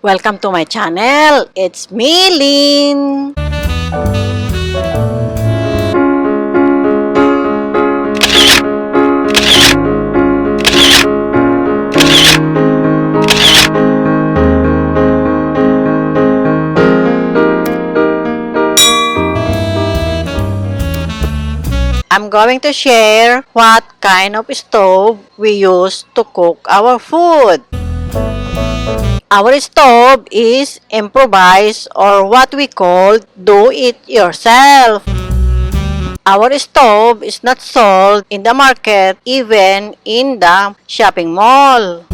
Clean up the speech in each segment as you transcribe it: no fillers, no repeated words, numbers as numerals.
Welcome to my channel. It's me, Lynn. I'm going to share what kind of stove we use to cook our food. Our stove is improvised or what we call do-it-yourself. Our stove is not sold in the market, even in the shopping mall.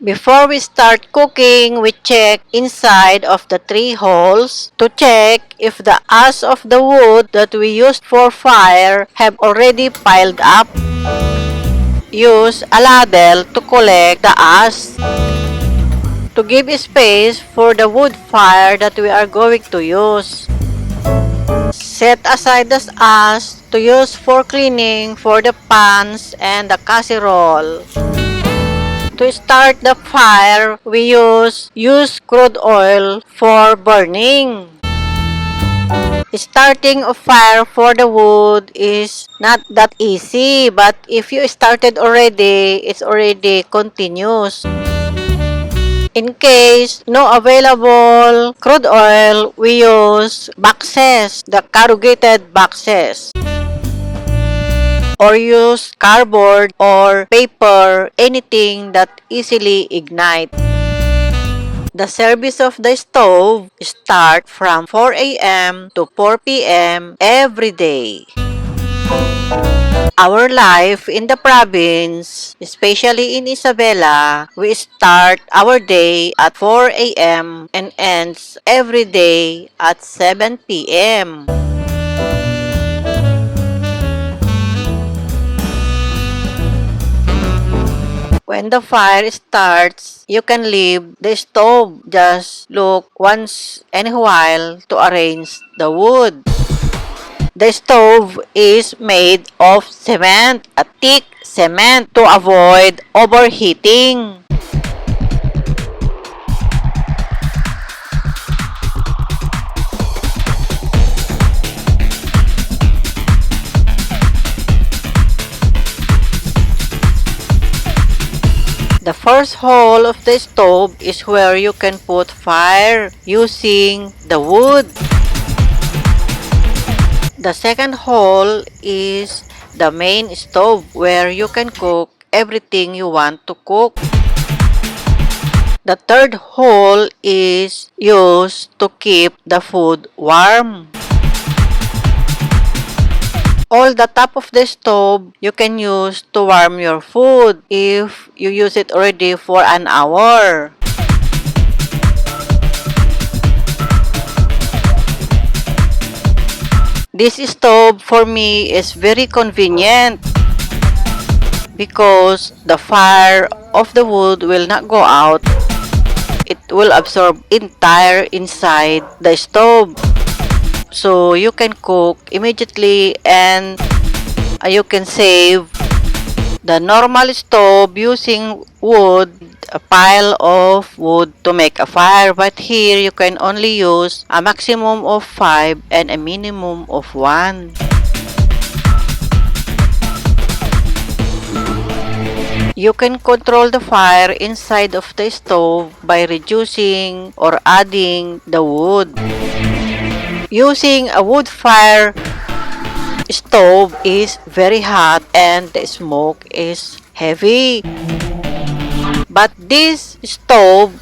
Before we start cooking, we check inside of the 3 holes to check if the ash of the wood that we used for fire have already piled up. Use a ladle to collect the ash to give space for the wood fire that we are going to use. Set aside the ash to use for cleaning for the pans and the casserole. To start the fire, we use crude oil for burning. Starting a fire for the wood is not that easy, but if you started already, it's already continuous. In case no available crude oil, we use boxes, the corrugated boxes. Or use cardboard or paper, anything that easily ignite. The service of the stove starts from 4 a.m. to 4 p.m. every day. Our life in the province, especially in Isabela, we start our day at 4 a.m. and ends every day at 7 p.m. When the fire starts, you can leave the stove. Just look once in a while to arrange the wood. The stove is made of cement, a thick cement to avoid overheating. The first hole of the stove is where you can put fire using the wood. The second hole is the main stove where you can cook everything you want to cook. The third hole is used to keep the food warm. All the top of the stove you can use to warm your food if you use it already for an hour. This stove for me is very convenient because the fire of the wood will not go out. It will absorb entire inside the stove. So you can cook immediately and you can save the normal stove using wood, a pile of wood to make a fire, but here you can only use a maximum of 5 and a minimum of 1. You can control the fire inside of the stove by reducing or adding the wood. Using a wood fire stove is very hot and the smoke is heavy. But this stove,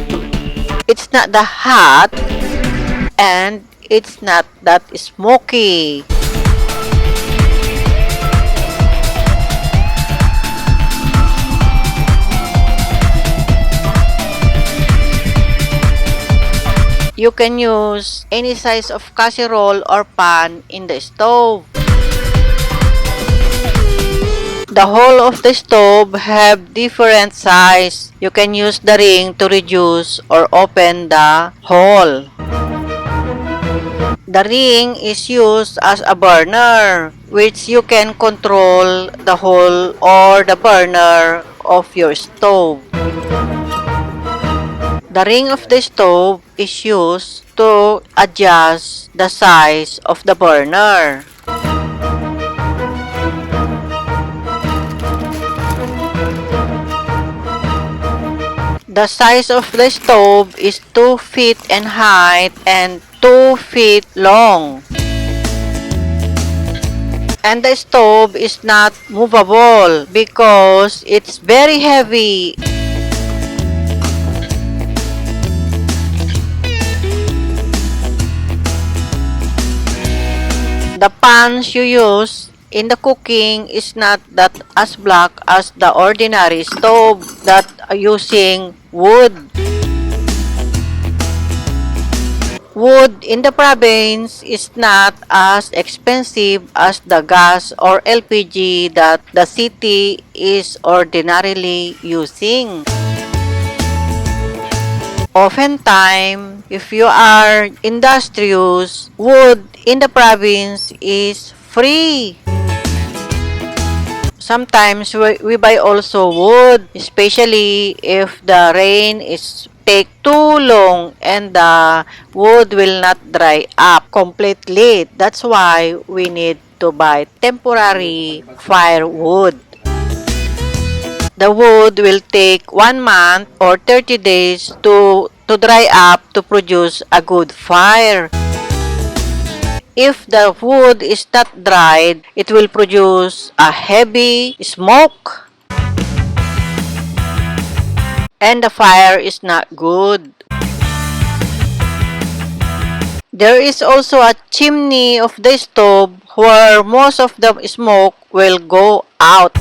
it's not that hot and it's not that smoky. You can use any size of casserole or pan in the stove. The hole of the stove have different size. You can use the ring to reduce or open the hole. The ring is used as a burner, which you can control the hole or the burner of your stove. The ring of the stove is used to adjust the size of the burner. The size of the stove is 2 feet in height and 2 feet long. And the stove is not movable because it's very heavy. The pans you use in the cooking is not that as black as the ordinary stove that are using wood. Wood in the province is not as expensive as the gas or LPG that the city is ordinarily using. Oftentimes, if you are industrious, wood in the province is free. Sometimes we buy also wood, especially if the rain is take too long and the wood will not dry up completely. That's why we need to buy temporary firewood. The wood will take 1 month or 30 days to dry up to produce a good fire. If the wood is not dried, it will produce a heavy smoke and the fire is not good. There is also a chimney of the stove where most of the smoke will go out.